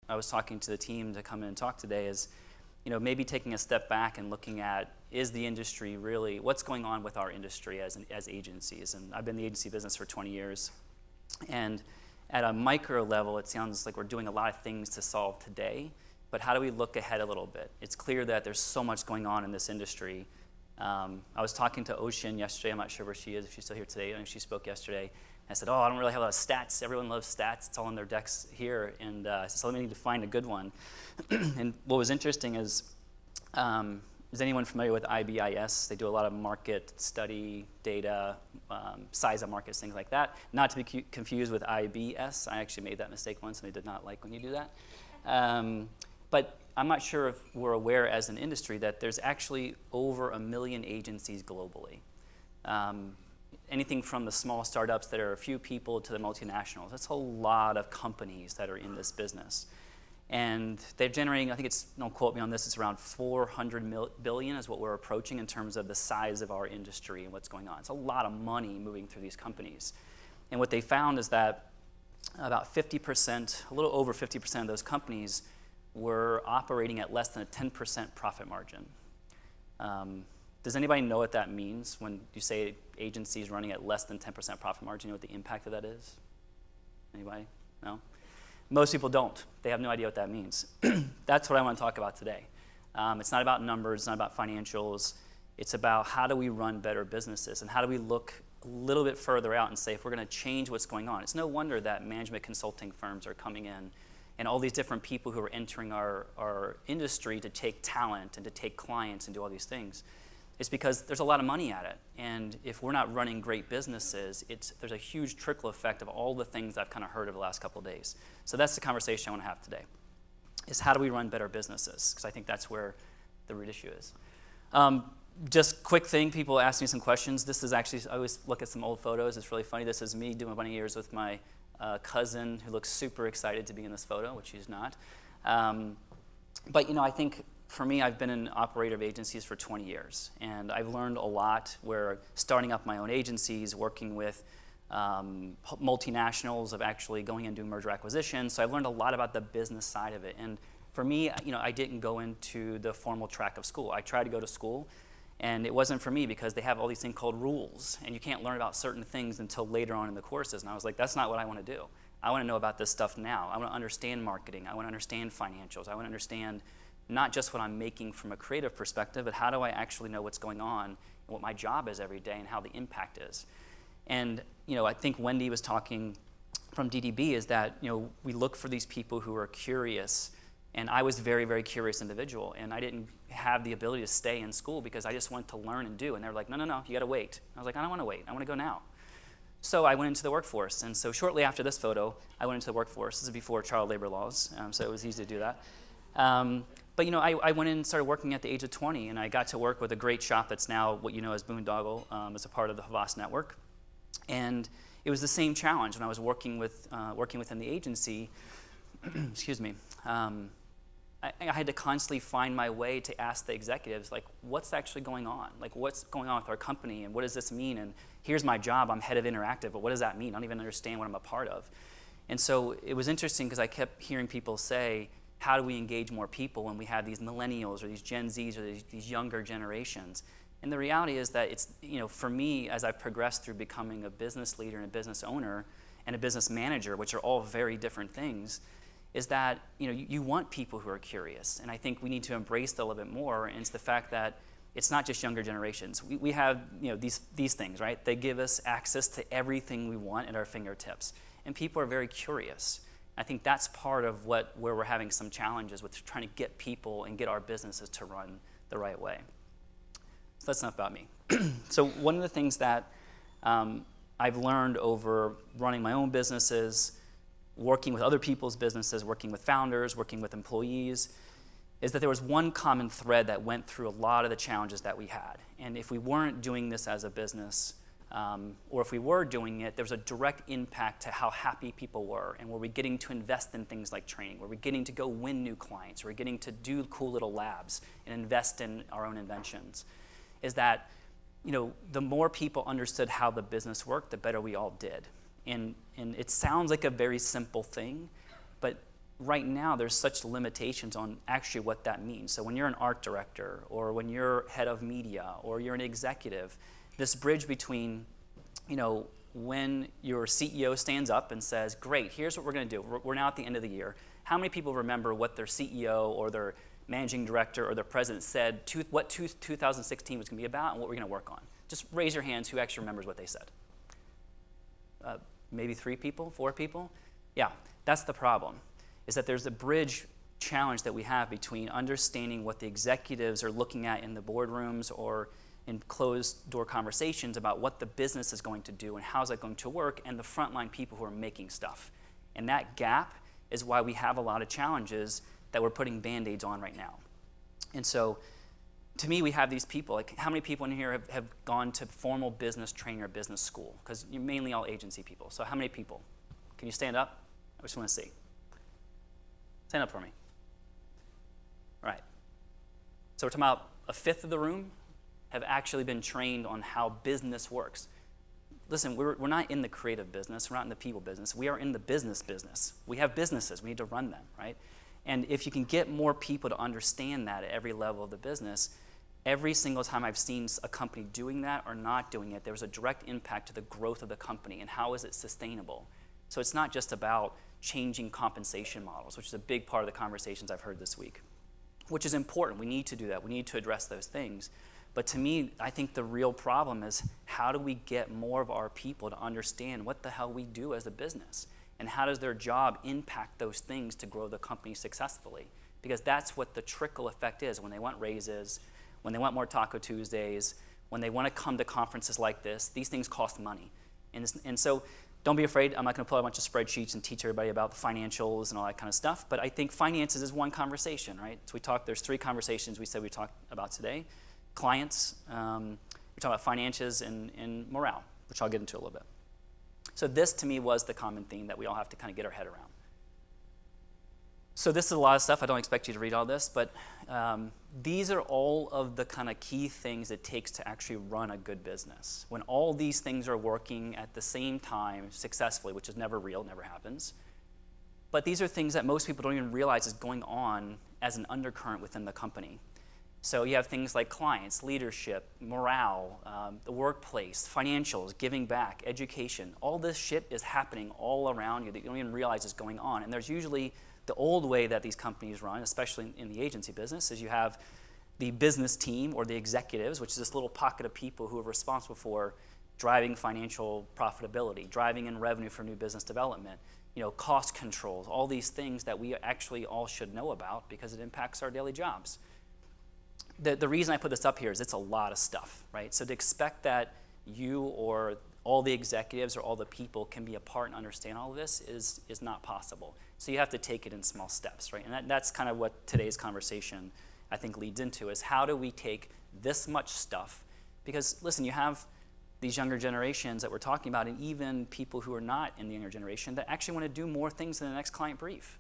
I was talking to the team to come in and talk today is, maybe taking a step back and looking at, is the industry really, what's going on with our industry as agencies? And I've been in the agency business for 20 years. And at a micro level, it sounds like we're doing a lot of things to solve today, but how do we look ahead a little bit? It's clear that there's so much going on in this industry. I was talking to Ocean yesterday. I'm not sure where she is, if she's still here today. I know she spoke yesterday. I said, I don't really have a lot of stats. Everyone loves stats. It's all on their decks here. And I said, so let me need to find a good one. And what was interesting is anyone familiar with IBIS? They do a lot of market study, data, size of markets, things like that. Not to be confused with IBS. I actually made that mistake once, and I did not like when you do that. But I'm not sure if we're aware as an industry that there's actually over 1 million agencies globally. Anything from the small startups that are a few people to the multinationals. That's a lot of companies that are in this business. And they're generating, I think it's, don't quote me on this, it's around 400 billion is what we're approaching in terms of the size of our industry and what's going on. It's a lot of money moving through these companies. And what they found is that about 50%, a little over 50% of those companies were operating at less than a 10% profit margin. Does anybody know what that means when you say agencies running at less than 10% profit margin? You know what the impact of that is? Anybody? No? Most people don't. They have no idea what that means. That's what I want to talk about today. It's not about numbers, it's not about financials. It's about how do we run better businesses and how do we look a little bit further out and say if we're going to change what's going on. It's no wonder that management consulting firms are coming in and all these different people who are entering our industry to take talent and to take clients and do all these things. It's because there's a lot of money at it. And if we're not running great businesses, there's a huge trickle effect of all the things I've kind of heard over the last couple of days. So that's the conversation I want to have today, is how do we run better businesses? Because I think that's where the root issue is. Just quick thing, people ask me some questions. This is actually, I always look at some old photos. It's really funny. This is me doing a bunch of years with my cousin who looks super excited to be in this photo, which he's not. But I think for me, I've been an operator of agencies for 20 years, and I've learned a lot where starting up my own agencies, working with multinationals, of actually going and doing merger acquisitions. So I've learned a lot about the business side of it. And for me, I didn't go into the formal track of school. I tried to go to school, and it wasn't for me because they have all these things called rules, and you can't learn about certain things until later on in the courses. And I was like, that's not what I want to do. I want to know about this stuff now. I want to understand marketing. I want to understand financials. I want to understand not just what I'm making from a creative perspective, but how do I actually know what's going on and what my job is every day and how the impact is. And I think Wendy was talking from DDB is that we look for these people who are curious, and I was a very, very curious individual, and I didn't have the ability to stay in school because I just wanted to learn and do, and they were like, no, you got to wait. I was like, I don't want to wait. I want to go now. So I went into the workforce, and so shortly after this photo, I went into the workforce. This is before child labor laws, so it was easy to do that. But I went in and started working at the age of 20, and I got to work with a great shop that's now what you know as Boondoggle, as a part of the Havas network. And it was the same challenge when I was working within the agency. Excuse me. I had to constantly find my way to ask the executives, like, what's actually going on? Like, what's going on with our company, and what does this mean? And here's my job. I'm head of Interactive, but what does that mean? I don't even understand what I'm a part of. And so it was interesting because I kept hearing people say, how do we engage more people when we have these millennials or these Gen Zs or these younger generations? And the reality is that it's, for me, as I've progressed through becoming a business leader and a business owner and a business manager, which are all very different things, is that you want people who are curious. And I think we need to embrace that a little bit more. And it's the fact that it's not just younger generations. We have these things, right? They give us access to everything we want at our fingertips. And people are very curious. I think that's part of where we're having some challenges with trying to get people and get our businesses to run the right way. So that's enough about me. So one of the things that I've learned over running my own businesses, working with other people's businesses, working with founders, working with employees, is that there was one common thread that went through a lot of the challenges that we had. And if we weren't doing this as a business, or if we were doing it, there was a direct impact to how happy people were, and were we getting to invest in things like training, were we getting to go win new clients, were we getting to do cool little labs and invest in our own inventions, is that the more people understood how the business worked, the better we all did. And it sounds like a very simple thing, but right now there's such limitations on actually what that means. So when you're an art director, or when you're head of media, or you're an executive, this bridge between, when your CEO stands up and says, great, here's what we're going to do. We're now at the end of the year. How many people remember what their CEO or their managing director or their president said, what 2016 was going to be about and what we're going to work on? Just raise your hands who actually remembers what they said. Maybe 3 people, 4 people? Yeah, that's the problem, is that there's a bridge challenge that we have between understanding what the executives are looking at in the boardrooms or in closed door conversations about what the business is going to do and how's that going to work, and the frontline people who are making stuff. And that gap is why we have a lot of challenges that we're putting Band-Aids on right now. And so, to me, we have these people, like how many people in here have gone to formal business training or business school? Because you're mainly all agency people. So how many people? Can you stand up? I just want to see. Stand up for me. All right. So we're talking about a fifth of the room have actually been trained on how business works. Listen, we're not in the creative business. We're not in the people business. We are in the business business. We have businesses. We need to run them, right? And if you can get more people to understand that at every level of the business, every single time I've seen a company doing that or not doing it, there's a direct impact to the growth of the company and how is it sustainable. So it's not just about changing compensation models, which is a big part of the conversations I've heard this week, which is important. We need to do that. We need to address those things. But to me, I think the real problem is how do we get more of our people to understand what the hell we do as a business? And how does their job impact those things to grow the company successfully? Because that's what the trickle effect is when they want raises, when they want more Taco Tuesdays, when they want to come to conferences like this. These things cost money. And so don't be afraid. I'm not going to pull out a bunch of spreadsheets and teach everybody about the financials and all that kind of stuff. But I think finances is one conversation, right? So there's 3 conversations we said we talked about today. Clients, we're talking about finances and morale, which I'll get into a little bit. So this, to me, was the common theme that we all have to kind of get our head around. So this is a lot of stuff. I don't expect you to read all this, but these are all of the kind of key things it takes to actually run a good business. When all these things are working at the same time successfully, which is never real, never happens. But these are things that most people don't even realize is going on as an undercurrent within the company. So you have things like clients, leadership, morale, the workplace, financials, giving back, education. All this shit is happening all around you that you don't even realize is going on. And there's usually the old way that these companies run, especially in the agency business, is you have the business team or the executives, which is this little pocket of people who are responsible for driving financial profitability, driving in revenue for new business development, cost controls, all these things that we actually all should know about because it impacts our daily jobs. The reason I put this up here is it's a lot of stuff, right? So to expect that you or all the executives or all the people can be a part and understand all of this is not possible. So you have to take it in small steps, right? And that's kind of what today's conversation, I think, leads into, is how do we take this much stuff? Because, listen, you have these younger generations that we're talking about, and even people who are not in the younger generation that actually want to do more things than the next client brief.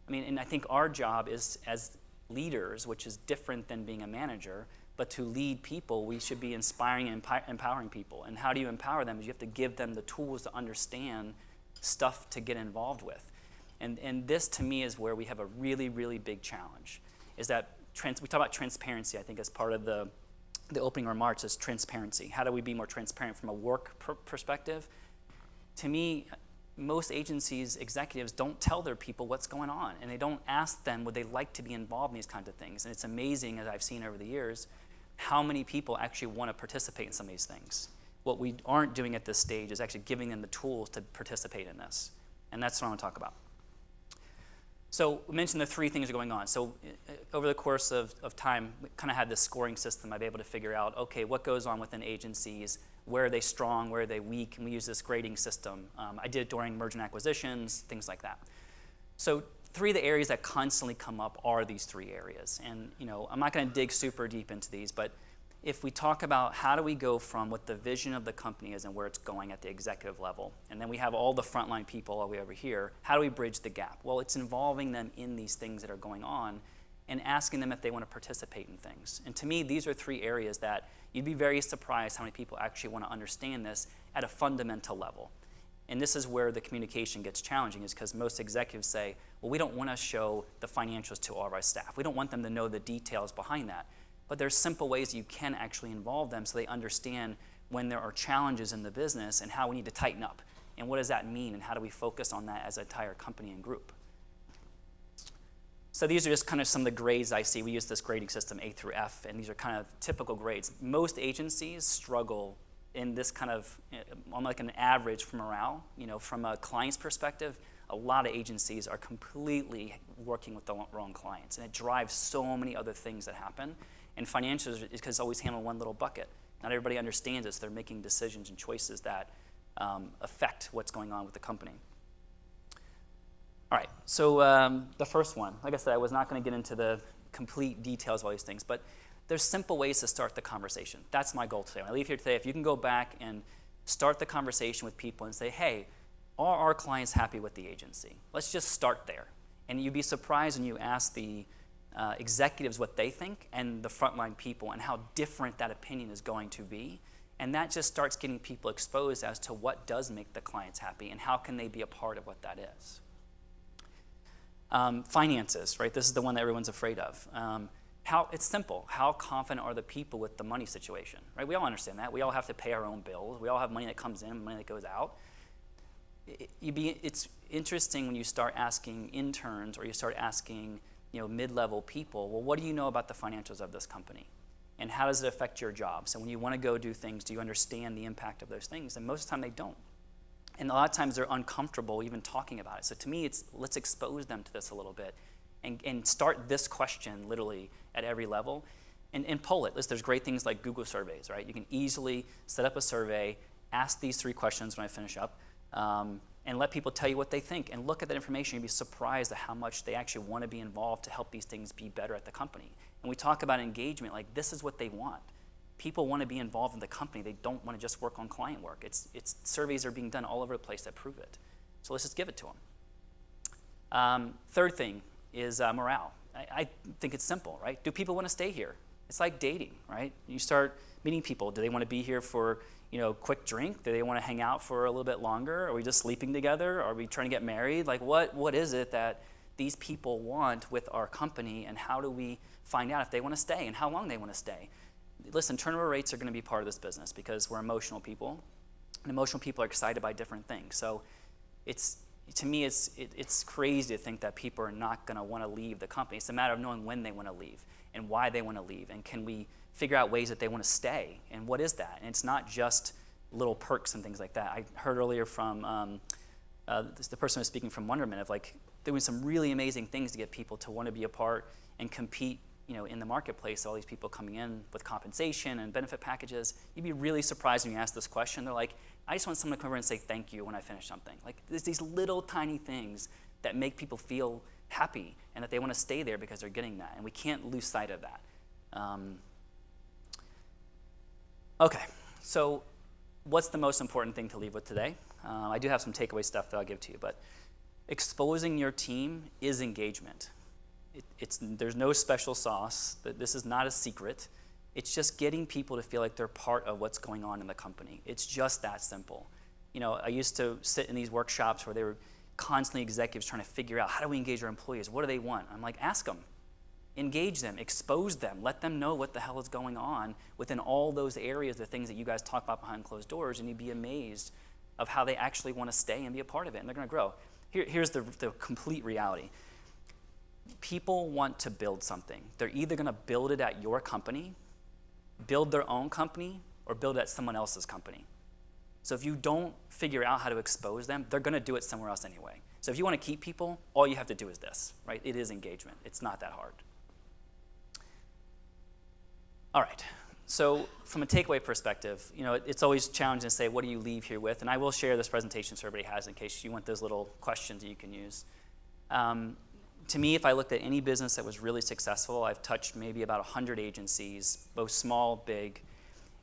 I mean, and I think our job is, as leaders, which is different than being a manager, but to lead people, we should be inspiring and empowering people. And how do you empower them? Is you have to give them the tools to understand stuff to get involved with. And this, to me, is where we have a really, really big challenge, is that we talk about transparency, I think, as part of the opening remarks, is transparency. How do we be more transparent from a work perspective? To me, most agencies, executives don't tell their people what's going on, and they don't ask them would they like to be involved in these kinds of things. And it's amazing, as I've seen over the years, how many people actually want to participate in some of these things. What we aren't doing at this stage is actually giving them the tools to participate in this. And that's what I want to talk about. So we mentioned the 3 things are going on. So over the course of time, we kind of had this scoring system. I've been able to figure out, okay, what goes on within agencies, where are they strong, where are they weak, and we use this grading system. I did it during merger and acquisitions, things like that. So 3 of the areas that constantly come up are these 3 areas. And I'm not going to dig super deep into these, but if we talk about how do we go from what the vision of the company is and where it's going at the executive level, and then we have all the frontline people all the way over here, how do we bridge the gap? Well, it's involving them in these things that are going on and asking them if they want to participate in things. And to me, these are 3 areas that you'd be very surprised how many people actually want to understand this at a fundamental level. And this is where the communication gets challenging, is because most executives say, well, we don't want to show the financials to all of our staff. We don't want them to know the details behind that. But there's simple ways you can actually involve them so they understand when there are challenges in the business and how we need to tighten up. And what does that mean, and how do we focus on that as an entire company and group? So these are just kind of some of the grades I see. We use this grading system, A through F, and these are kind of typical grades. Most agencies struggle in this kind of, on like an average for morale. From a client's perspective, a lot of agencies are completely working with the wrong clients, and it drives so many other things that happen. And financials is because it's always handled in one little bucket. Not everybody understands this. They're making decisions and choices that affect what's going on with the company. All right, so the first one, like I said, I was not going to get into the complete details of all these things, but there's simple ways to start the conversation. That's my goal today. When I leave here today, if you can go back and start the conversation with people and say, hey, are our clients happy with the agency? Let's just start there. And you'd be surprised when you ask the executives what they think and the frontline people and how different that opinion is going to be. And that just starts getting people exposed as to what does make the clients happy and how can they be a part of what that is. Finances, right? This is the one that everyone's afraid of. It's simple. How confident are the people with the money situation, right? We all understand that. We all have to pay our own bills. We all have money that comes in, money that goes out. It's interesting when you start asking interns or you start asking, mid-level people, well, what do you know about the financials of this company? And how does it affect your job? So when you want to go do things, do you understand the impact of those things? And most of the time they don't. And a lot of times they're uncomfortable even talking about it. So to me, let's expose them to this a little bit and start this question literally at every level and poll it. There's great things like Google surveys, right? You can easily set up a survey, ask these 3 questions when I finish up, and let people tell you what they think. And look at that information. You'd be surprised at how much they actually want to be involved to help these things be better at the company. And we talk about engagement, like this is what they want. People want to be involved in the company. They don't want to just work on client work. It's surveys are being done all over the place that prove it. So let's just give it to them. Third thing is morale. I think it's simple, right? Do people want to stay here? It's like dating, right? You start meeting people. Do they want to be here for quick drink? Do they want to hang out for a little bit longer? Are we just sleeping together? Are we trying to get married? Like what is it that these people want with our company, and how do we find out if they want to stay and how long they want to stay? Listen, turnover rates are going to be part of this business because we're emotional people, and emotional people are excited by different things. So to me, it's crazy to think that people are not going to want to leave the company. It's a matter of knowing when they want to leave and why they want to leave, and can we figure out ways that they want to stay, and what is that? And it's not just little perks and things like that. I heard earlier from the person who was speaking from Wonderman of like doing some really amazing things to get people to want to be a part and compete in the marketplace. All these people coming in with compensation and benefit packages. You'd be really surprised when you ask this question. They're like, I just want someone to come over and say thank you when I finish something. Like there's these little tiny things that make people feel happy and that they want to stay there because they're getting that, and we can't lose sight of that. Okay, so what's the most important thing to leave with today? I do have some takeaway stuff that I'll give to you, but exposing your team is engagement. There's no special sauce. This is not a secret. It's just getting people to feel like they're part of what's going on in the company. It's just that simple. I used to sit in these workshops where they were constantly executives trying to figure out, how do we engage our employees? What do they want? I'm like, ask them. Engage them, expose them, let them know what the hell is going on within all those areas, the things that you guys talk about behind closed doors, and you'd be amazed of how they actually want to stay and be a part of it, and they're going to grow. Here's the complete reality. People want to build something. They're either going to build it at your company, build their own company, or build it at someone else's company. So if you don't figure out how to expose them, they're going to do it somewhere else anyway. So if you want to keep people, all you have to do is this, right? It is engagement. It's not that hard. All right, so from a takeaway perspective, it's always challenging to say, what do you leave here with? And I will share this presentation so everybody has in case you want those little questions that you can use. To me, if I looked at any business that was really successful, I've touched maybe about 100 agencies, both small, big,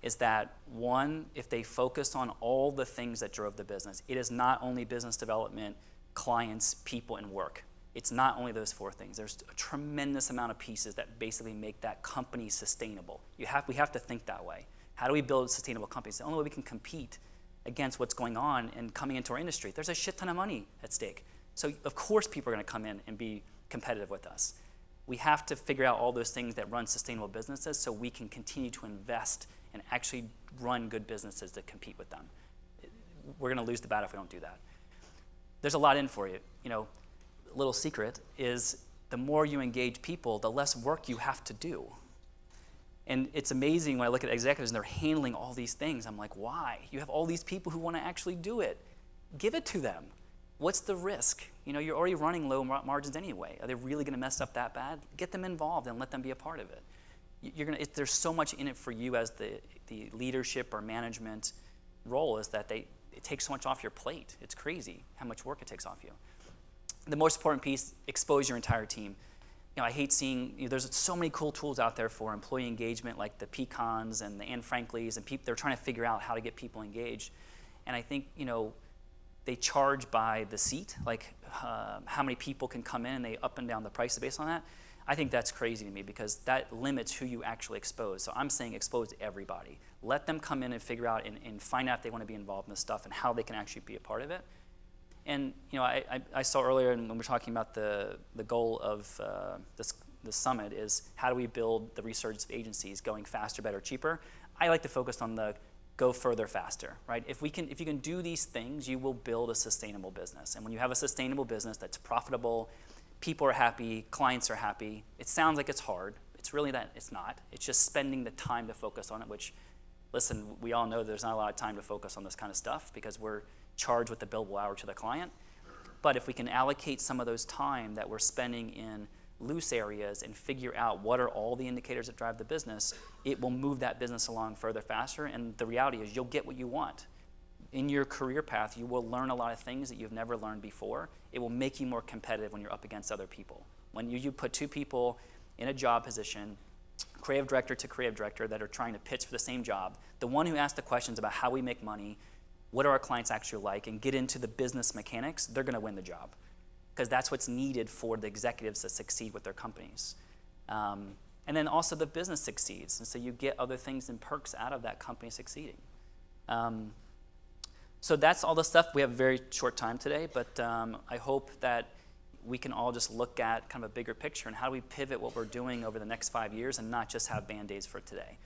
is that one, if they focused on all the things that drove the business, it is not only business development, clients, people, and work. It's not only those 4 things. There's a tremendous amount of pieces that basically make that company sustainable. We have to think that way. How do we build sustainable companies? The only way we can compete against what's going on and coming into our industry. There's a shit ton of money at stake. So of course people are going to come in and be competitive with us. We have to figure out all those things that run sustainable businesses so we can continue to invest and actually run good businesses to compete with them. We're going to lose the battle if we don't do that. There's a lot in for you. You know, a little secret is the more you engage people, the less work you have to do. And it's amazing when I look at executives and they're handling all these things. I'm like, why? You have all these people who want to actually do it. Give it to them. What's the risk? You know, you're already running low margins anyway. Are they really going to mess up that bad? Get them involved and let them be a part of it. There's so much in it for you as the leadership or management role is that it takes so much off your plate. It's crazy how much work it takes off you. The most important piece, expose your entire team. You know, I hate seeing, there's so many cool tools out there for employee engagement, like the Pecons and the Anne Franklies, and they're trying to figure out how to get people engaged. And I think, they charge by the seat, like how many people can come in, and they up and down the prices based on that. I think that's crazy to me because that limits who you actually expose. So I'm saying expose everybody. Let them come in and figure out and find out if they want to be involved in this stuff and how they can actually be a part of it. And I saw earlier when we were talking about the goal of this summit is how do we build the resurgence of agencies going faster, better, cheaper. I like to focus on the go further, faster, right? If you can do these things, you will build a sustainable business. And when you have a sustainable business that's profitable, people are happy, clients are happy. It sounds like it's hard. It's really that it's not. It's just spending the time to focus on it, which, listen, we all know there's not a lot of time to focus on this kind of stuff because we're charged with the billable hour to the client. But if we can allocate some of those time that we're spending in loose areas and figure out what are all the indicators that drive the business, it will move that business along further faster. And the reality is you'll get what you want. In your career path, you will learn a lot of things that you've never learned before. It will make you more competitive when you're up against other people. When you put two people in a job position, creative director to creative director, that are trying to pitch for the same job, the one who asks the questions about how we make money, what are our clients actually like, and get into the business mechanics, they're going to win the job. Because that's what's needed for the executives to succeed with their companies. And then also the business succeeds. And so you get other things and perks out of that company succeeding. So that's all the stuff. We have a very short time today, but I hope that we can all just look at kind of a bigger picture and how do we pivot what we're doing over the next 5 years and not just have Band-Aids for today.